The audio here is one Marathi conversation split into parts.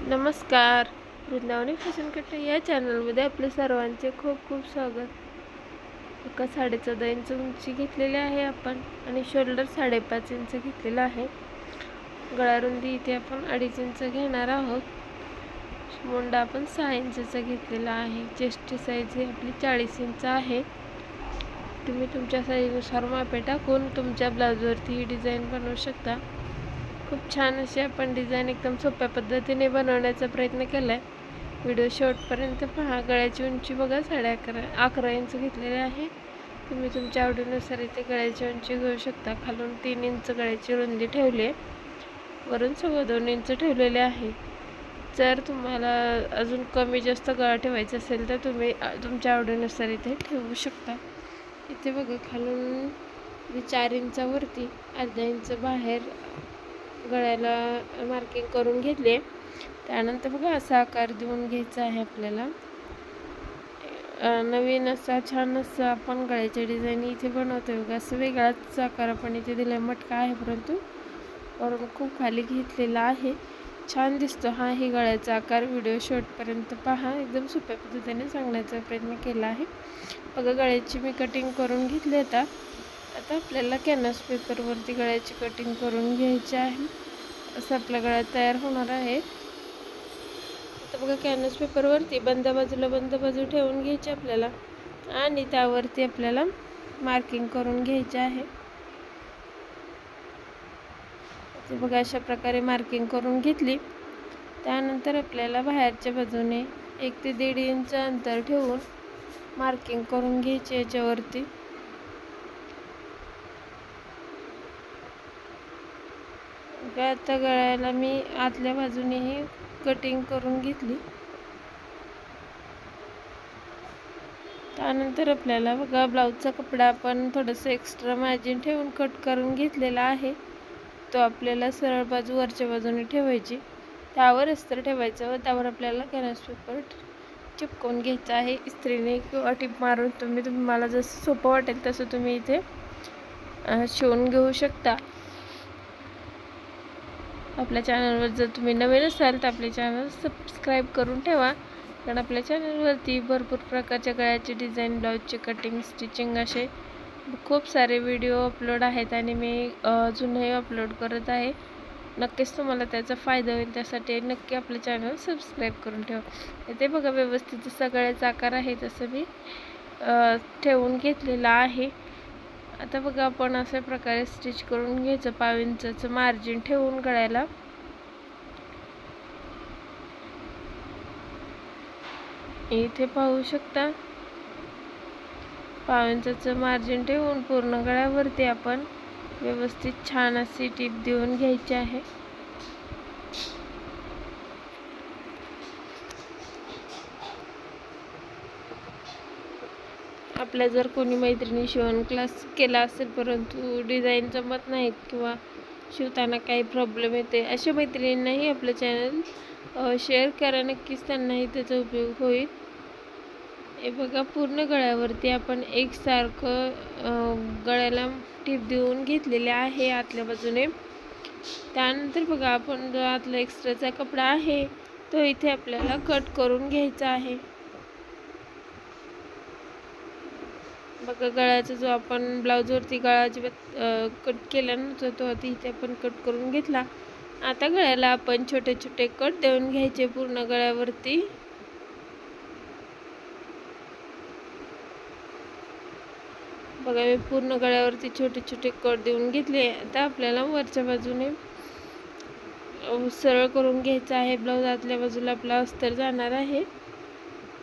नमस्कार. वृंदावनी फॅशन कट्टा या चॅनलमध्ये आपले सर्वांचे खूप खूप स्वागत. एका 14.5 इंच उंची घेतलेली आहे आपण आणि शोल्डर 5.5 इंच घेतलेला आहे. गळा रुंदी इथे आपण 2.5 इंच घेणार आहोत. मुंडा आपण 6 इंचचा घेतलेला आहे. चेस्टची साईज ही आपली 40 इंच आहे. तुम्ही तुमच्या साईजनुसार मापे टाकून तुमच्या ब्लाउजवरती ही डिझाईन बनवू शकता. खूप छान अशी आपण डिझाईन एकदम सोप्या पद्धतीने बनवण्याचा प्रयत्न केला आहे. व्हिडिओ शेवटपर्यंत पहा. गळ्याची उंची बघा 11.5 इंच घेतलेली आहे. तुम्ही तुमच्या आवडीनुसार इथे गळ्याची उंची घेऊ शकता. खालून 3 इंच गळ्याची रुंदी ठेवली आहे, वरून 2.25 इंच ठेवलेले आहे. जर तुम्हाला अजून कमी जास्त गळा ठेवायचा असेल तर तुम्ही तुमच्या आवडीनुसार इथे ठेवू शकता. इथे बघा खालून 4 इंचावरती अर्धा इंच बाहेर गळ्याला मार्किंग करून घेतले. त्यानंतर बघा असा आकार देऊन घ्यायचा आहे आपल्याला. नवीन असा छान असं आपण गळ्याच्या डिझाईन इथे बनवतोय बघा. असं वेगळाच आकार आपण इथे दिला. मटका आहे परंतु वरून खूप खाली घेतलेला आहे. छान दिसतो हा ही गळ्याचा आकार. व्हिडिओ शेवटपर्यंत पहा. एकदम सोप्या पद्धतीने सांगण्याचा प्रयत्न केला आहे. बघा गळ्याची मी कटिंग करून घेतली. आता आपल्याला कॅनव्हास पेपरवरती गळ्याची कटिंग करून घ्यायची आहे. असं आपला गळा तयार होणार आहे. आता बघा कॅनव्हास पेपरवरती बंद बाजू ठेवून घ्यायची आपल्याला आणि त्यावरती आपल्याला मार्किंग करून घ्यायचे आहे. ते बघा अशा प्रकारे मार्किंग करून घेतली. त्यानंतर आपल्याला बाहेरच्या बाजूने 1 ते 1.5 इंच अंतर ठेवून मार्किंग करून घ्यायची याच्यावरती. आता गळ्याला मी आतल्या बाजूनेही कटिंग करून घेतली. त्यानंतर आपल्याला बघा ब्लाऊजचा कपडा आपण थोडंसं एक्स्ट्रा मार्जिन ठेवून कट करून घेतलेला आहे. तो आपल्याला सरळ बाजू वरच्या बाजूने ठेवायची, त्यावर अस्तर ठेवायचं व त्यावर आपल्याला कॅनव्हास पेपर चिपकवून घ्यायचा आहे इस्त्रीने किंवा टिप मारून. तुम्हाला जसं सोपं वाटेल तसं तुम्ही इथे शिवून घेऊ शकता. आपल्या चॅनलवर जर तुम्ही नवीन असाल तर आपले चॅनल सबस्क्राईब करून ठेवा, कारण आपल्या चॅनलवरती भरपूर प्रकारच्या गळ्याची डिझाईन, ब्लाऊजची कटिंग, स्टिचिंग असे खूप सारे व्हिडिओ अपलोड आहेत आणि मी अजूनही अपलोड करत आहे. नक्कीच तुम्हाला त्याचा फायदा होईल. त्यासाठी नक्की आपले चॅनल सबस्क्राईब करून ठेवा. इथे बघा व्यवस्थित जसा गळ्याचा आकार आहे तसं मी ठेवून घेतलेला आहे. आता बघा आपण अशा प्रकारे स्टिच करून घ्यायचं. 5 इंचाचं मार्जिन ठेवून गळ्याला इथे पाहू शकता. 5 इंचाचं मार्जिन ठेवून पूर्ण गळ्यावरती आपण व्यवस्थित छान अशी टीप देऊन घ्यायची आहे. आपल्या जर कोणी मैत्रिणी शिवण क्लास केला असेल परंतु डिझाईन जमत नाहीत किंवा शिवताना काही प्रॉब्लेम येते, अशा मैत्रिणींनाही आपलं चॅनल शेअर करा. नक्कीच त्यांनाही त्याचा उपयोग होईल. हे बघा पूर्ण गळ्यावरती आपण एकसारखं गळ्याला टीप देऊन घेतलेले आहे आतल्या बाजूने. त्यानंतर बघा आपण जो आतला एक्स्ट्राचा कपडा आहे तो इथे आपल्याला कट करून घ्यायचा आहे. बघा गळ्याचा जो आपण ब्लाऊजवरती गळा कट केला नव्हता तो आता इथे आपण कट करून घेतला. आता गळ्याला आपण छोटे छोटे कट देऊन घ्यायचे पूर्ण गळ्यावरती. बघा मी पूर्ण गळ्यावरती छोटे छोटे कट देऊन घेतले. आता आपल्याला वरच्या बाजूने सरळ करून घ्यायचं आहे. ब्लाऊज आतल्या बाजूला आपला अस्तर जाणार आहे,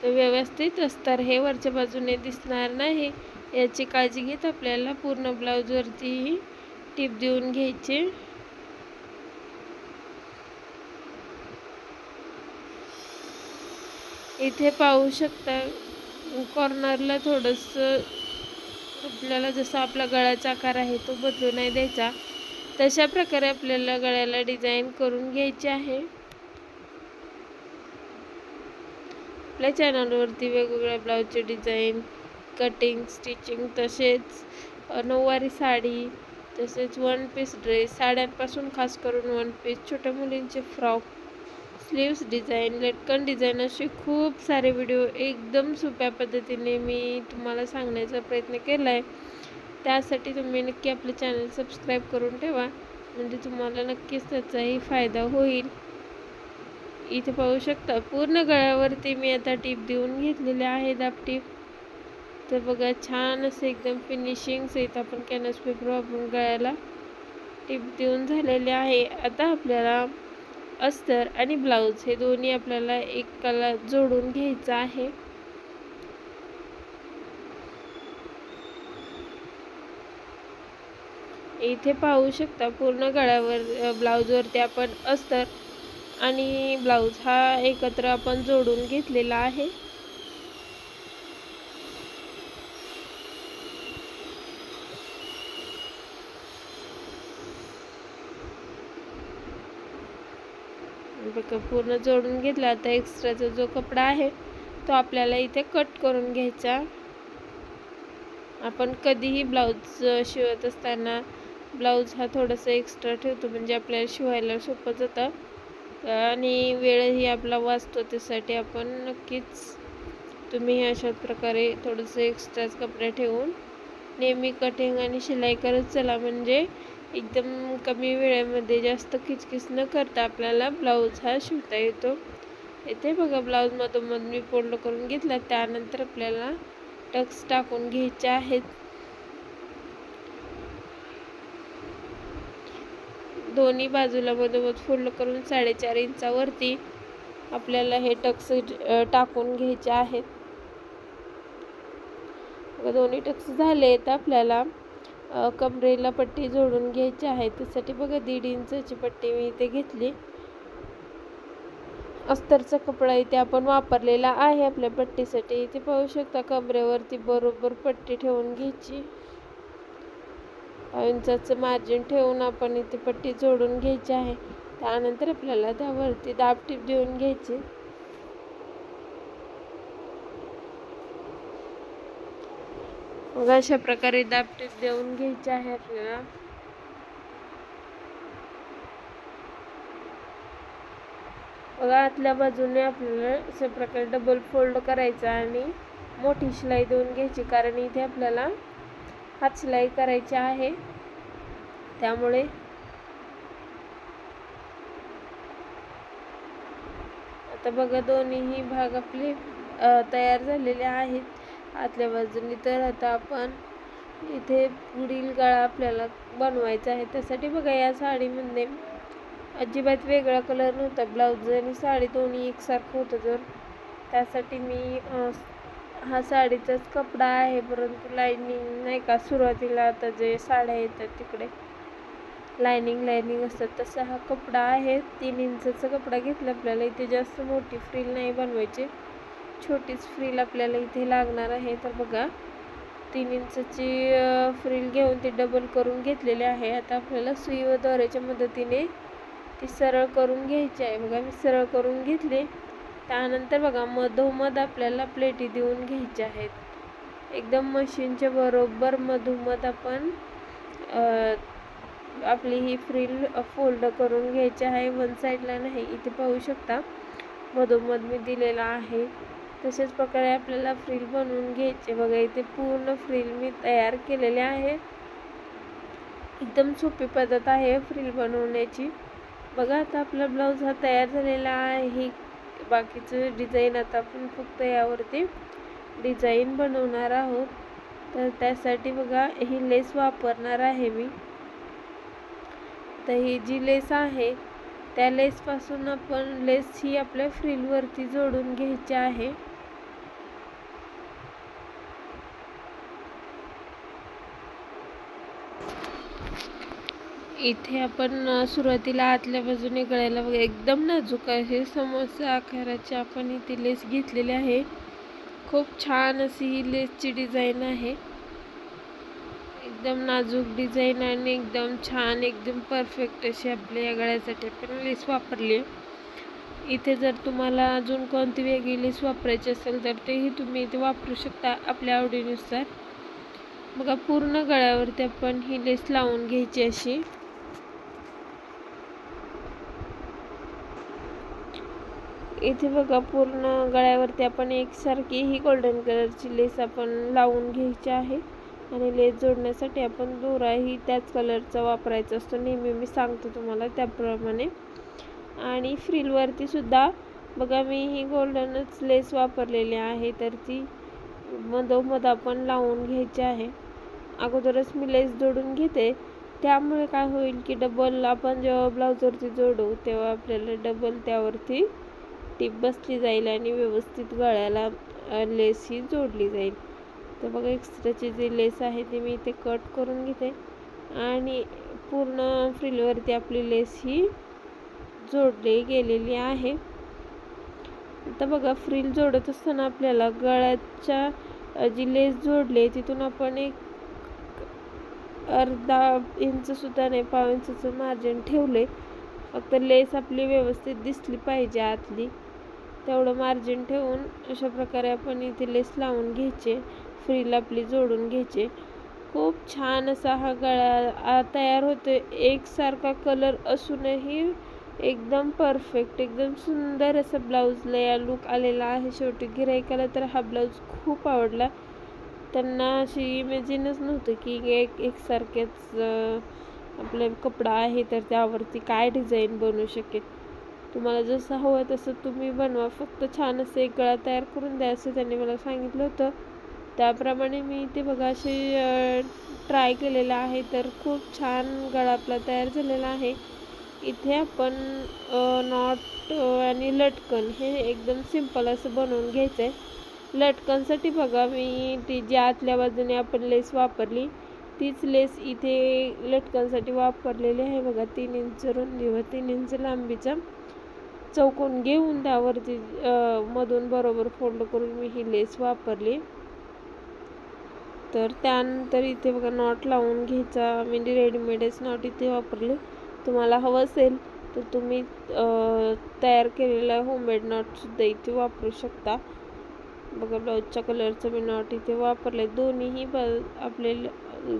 तर व्यवस्थित अस्तर हे वरच्या बाजूने दिसणार नाही याची काळजी घेत आपल्याला पूर्ण ब्लाऊजवरती टीप देऊन घ्यायची. इथे पाहू शकता कॉर्नरला थोडंसं आपल्याला जसा आपला गळ्याचा आकार आहे तो बदलू नाही द्यायचा. तशा प्रकारे आपल्याला गळ्याला डिझाईन करून घ्यायची आहे. आपल्या चॅनलवरती वेगवेगळ्या ब्लाऊजचे डिझाईन, कटिंग, स्टिचिंग, तसेच नऊवारी साडी, तसेच 1 पीस ड्रेस, साड्यांपासून खास करून 1 पीस, छोट्या मुलींचे फ्रॉक, स्लीव्स डिझाईन, लटकन डिझाईन असे खूप सारे व्हिडिओ एकदम सोप्या पद्धतीने मी तुम्हाला सांगण्याचा प्रयत्न केला आहे. त्यासाठी तुम्ही नक्की आपले चॅनल सबस्क्राईब करून ठेवा, म्हणजे तुम्हाला नक्कीच त्याचाही फायदा होईल. इथे पाहू शकता पूर्ण गळ्यावरती मी आता टीप देऊन घेतलेले आहे, दाब टीप. तर बघा छान असे एकदम फिनिशिंग सहित आपण कॅनव्हास पेपर वापरून गळ्याला टीप देऊन झालेले आहे. आता आपल्याला अस्तर आणि ब्लाऊज हे दोन्ही आपल्याला एकाला जोडून घ्यायचं आहे. इथे पाहू शकता पूर्ण गळ्यावर ब्लाऊजवरती आपण अस्तर आणि ब्लाऊज हा एकत्र आपण जोडून घेतलेला आहे. बघा पूर्ण जोडून घेतला. आता एक्स्ट्राचा जो कपडा आहे तो आपल्याला इथे कट करून घ्यायचा. आपण कधीही ब्लाऊज शिवत असताना ब्लाऊज हा थोडासा एक्स्ट्रा ठेवतो, म्हणजे आपल्याला शिवायला सोपं जातं आणि वेळही आपला वाचतो. त्यासाठी आपण नक्कीच तुम्ही अशाच प्रकारे थोडंसं एक्स्ट्राच कपडे ठेवून नेहमी कटिंग आणि शिलाई करत चला, म्हणजे एकदम कमी वेळेमध्ये जास्त किचकिच न करता आपल्याला ब्लाऊज हा शिवता येतो. इथे बघा ब्लाऊज मधोमध मी फोल्ड करून घेतला. त्यानंतर आपल्याला टक्स टाकून घ्यायचे आहेत. दोन्ही बाजूला मधोमध फोल्ड करून 4.5 इंचावरती आपल्याला हे टक्स टाकून घ्यायचे आहेत. दोन्ही टक्स झाले तर आपल्याला कमरेला पट्टी जोडून घ्यायची आहे. त्यासाठी बघा 1.5 इंचाची पट्टी मी इथे घेतली. अस्तरचा कपडा इथे आपण वापरलेला आहे आपल्या पट्टीसाठी. इथे पाहू शकता कमरेवरती बरोबर पट्टी ठेवून घ्यायची. 5 इंचाचं मार्जिन ठेवून आपण इथे पट्टी जोडून घ्यायची आहे. त्यानंतर आपल्याला त्यावरती दाब टीप देऊन घ्यायची. मग अशा प्रकारे दाब टीप देऊन घ्यायची आहे आपल्याला. बघा आतल्या बाजूने आपल्याला अशा प्रकारे डबल फोल्ड करायचा आणि मोठी शिलाई देऊन घ्यायची, कारण इथे आपल्याला हात शिलाई करायची आहे. त्यामुळे आता बघा दोन्ही भाग आपले तयार झालेले आहेत आतल्या बाजूने. तर आता आपण इथे पुढील गळा आपल्याला बनवायचा आहे. त्यासाठी बघा या साडीमध्ये अजिबात वेगळा कलर नव्हता. ब्लाऊज आणि साडी दोन्ही एकसारखं होतं. तर त्यासाठी मी हा साडीचाच कपडा आहे, परंतु लायनिंग नाही का सुरुवातीला आता जे साड्या येतात तिकडे लायनिंग असतात तसा हा कपडा आहे. 3 इंचाचा कपडा घेतला आपल्याला. इथे जास्त मोठी फ्रिल नाही बनवायची, छोटीच फ्रिल आपल्याला इथे लागणार आहे. तर बघा 3 इंचाची फ्रिल घेऊन ते डबल करून घेतलेले आहे. आता आपल्याला सुई व दोऱ्याच्या मदतीने ती सरळ करून घ्यायची आहे. बघा मी सरळ करून घेतली. त्यानंतर बघा मधोमध आपल्याला प्लेटी देऊन घ्यायच्या आहेत. एकदम मशीनच्या बरोबर मधोमध आपण आपली ही फ्रिल फोल्ड करून घ्यायची आहे, वन साईडला नाही. इथे पाहू शकता मधोमध मी दिलेला आहे. तशाच प्रकारे आपल्याला फ्रिल बनवून घ्यायचे. बघा इथे पूर्ण फ्रिल मी तयार केलेले आहे. एकदम सोपी पद्धत आहे फ्रिल बनवण्याची. बघा आता आपला ब्लाऊज हा तयार झालेला आहे. बाकीचं डिझाईन आता आपण फक्त यावरती डिझाईन बनवणार आहोत. तर त्यासाठी बघा ही लेस वापरणार आहे मी. तर ही जी लेस आहे त्या लेसपासून आपण लेस ही आपल्या फ्रिलवरती जोडून घ्यायची आहे. इथे आपण सुरुवातीला आतल्या बाजूने गळ्याला एकदम नाजूक आहे समोसा आकाराची आपण इथे लेस घेतलेली आहे. खूप छान अशी ही लेसची डिझाईन आहे. एकदम नाजूक डिझाईन आणि एकदम छान एकदम परफेक्ट अशी आपल्या या गळ्यासाठी आपण लेस वापरली. इथे जर तुम्हाला अजून कोणती वेगळी लेस वापरायची असेल तर तेही तुम्ही इथे वापरू शकता आपल्या आवडीनुसार. बघा पूर्ण गळ्यावरती आपण ही लेस लावून घ्यायची अशी. इथे बघा पूर्ण गळ्यावरती आपण एकसारखी ही गोल्डन कलरची लेस आपण लावून घ्यायची आहे आणि लेस जोडण्यासाठी आपण दोराही त्याच कलरचा वापरायचा असतो, नेहमी मी सांगतो तुम्हाला त्याप्रमाणे. आणि फ्रिलवरती सुद्धा बघा मी ही गोल्डनच लेस वापरलेली आहे, तर ती मधोमध आपण लावून घ्यायची आहे. अगोदरच मी लेस जोडून घेते, त्यामुळे काय होईल की डबल आपण जेव्हा ब्लाऊजवरती जोडू तेव्हा आपल्याला डबल त्यावरती टीप बसली जाईल आणि व्यवस्थित गळ्याला लेस ही जोडली जाईल. तर बघा एक्स्ट्राची जी लेस आहे ती मी इथे कट करून घेते आणि पूर्ण फ्रिलवरती आपली लेस ही जोडली गेलेली आहे. आता बघा फ्रिल जोडत असताना आपल्याला गळ्याच्या जी लेस जोडली तिथून आपण एक अर्धा इंच सुद्धा नाही, पाव इंचचं मार्जिन ठेवले. फक्त लेस आपली व्यवस्थित दिसली पाहिजे आतली, तेवढं मार्जिन ठेवून अशा प्रकारे आपण इथे लेस लावून घ्यायचे, फ्रिल आपली जोडून घ्यायचे. खूप छान असा हा गळा तयार होतो. एकसारखा कलर असूनही एकदम परफेक्ट, एकदम सुंदर असं ब्लाऊजला या लुक आलेला आहे. शेवटी गिऱ्हाईकाला तर हा ब्लाऊज खूप आवडला. त्यांना अशी इमेजिनच नव्हतं की एकसारखेच आपला कपडा आहे तर त्यावरती काय डिझाईन बनवू शकेल. तुम्हाला जसं हवं तसं तुम्ही बनवा, फक्त छान असं एक गळा तयार करून द्या असं त्यांनी मला सांगितलं होतं. त्याप्रमाणे मी ते बघा असे ट्राय केलेलं आहे, तर खूप छान गळा आपला तयार झालेला आहे. इथे आपण नॉट आणि लटकन हे एकदम सिंपल असं बनवून घ्यायचं आहे. लटकनसाठी बघा मी ती जी आतल्या बाजूने आपण लेस वापरली तीच लेस इथे लटकनसाठी वापरलेली आहे. बघा 3 इंच रुंदी व 3 इंच लांबीचा चौकोन घेऊन त्यावरती मधून बरोबर फोल्ड करून मी ही लेस वापरली. तर त्यानंतर इथे बघा नॉट लावून घ्यायचा. मी रेडीमेडच नॉट इथे वापरले. तुम्हाला हवं असेल तर तुम्ही तयार केलेला होममेड नॉटसुद्धा इथे वापरू शकता. बघा ब्लाऊजच्या कलरचं मी नॉट इथे वापरले. दोन्हीही आपले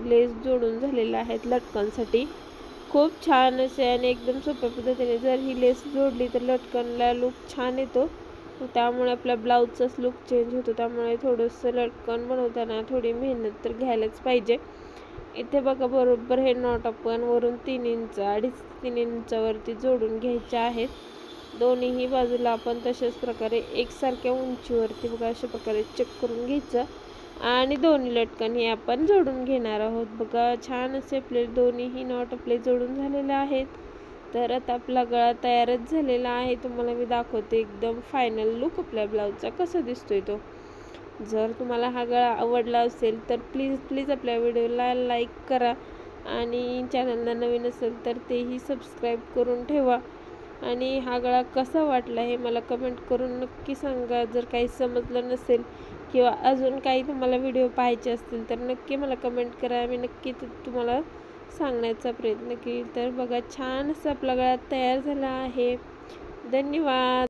लेस जोडून झालेले आहेत लटकनसाठी. खूप छान असे आणि एकदम सोप्या पद्धतीने जर ही लेस जोडली तर लटकनला लुक छान येतो. त्यामुळे आपल्या ब्लाऊजचाच लुक चेंज होतो. त्यामुळे थोडंसं लटकन बनवताना थोडी मेहनत तर घ्यायलाच पाहिजे. इथे बघा बरोबर हे नॉट आपण वरून 3 इंच 2.5-3 इंचावरती जोडून घ्यायचे आहेत. दोन्हीही बाजूला आपण तशाच प्रकारे एकसारख्या उंचीवरती बघा अशा प्रकारे चेक करून घ्यायचं आणि दोन्ही लटकन हे आपण जोडून घेणार आहोत. बघा छान असे आपले दोन्हीही नॉट आपले जोडून झालेले आहेत. तर आता आपला गळा तयारच झालेला आहे. तुम्हाला मी दाखवते एकदम फायनल लुक आपल्या ब्लाऊजचा कसा दिसतोय तो. जर तुम्हाला हा गळा आवडला असेल तर प्लीज आपल्या व्हिडिओला लाईक करा आणि चॅनलला नवीन असेल तर तेही सबस्क्राईब करून ठेवा. आणि हा गळा कसा वाटला हे मला कमेंट करून नक्की सांगा. जर काही समजलं नसेल किंवा अजून काही तुम्हाला व्हिडिओ पाहायचे असतील तर नक्की मला कमेंट करा. मी नक्की तुम्हाला सांगण्याचा प्रयत्न केला. तर बघा छान असा आपला गळा तयार झाला आहे. धन्यवाद.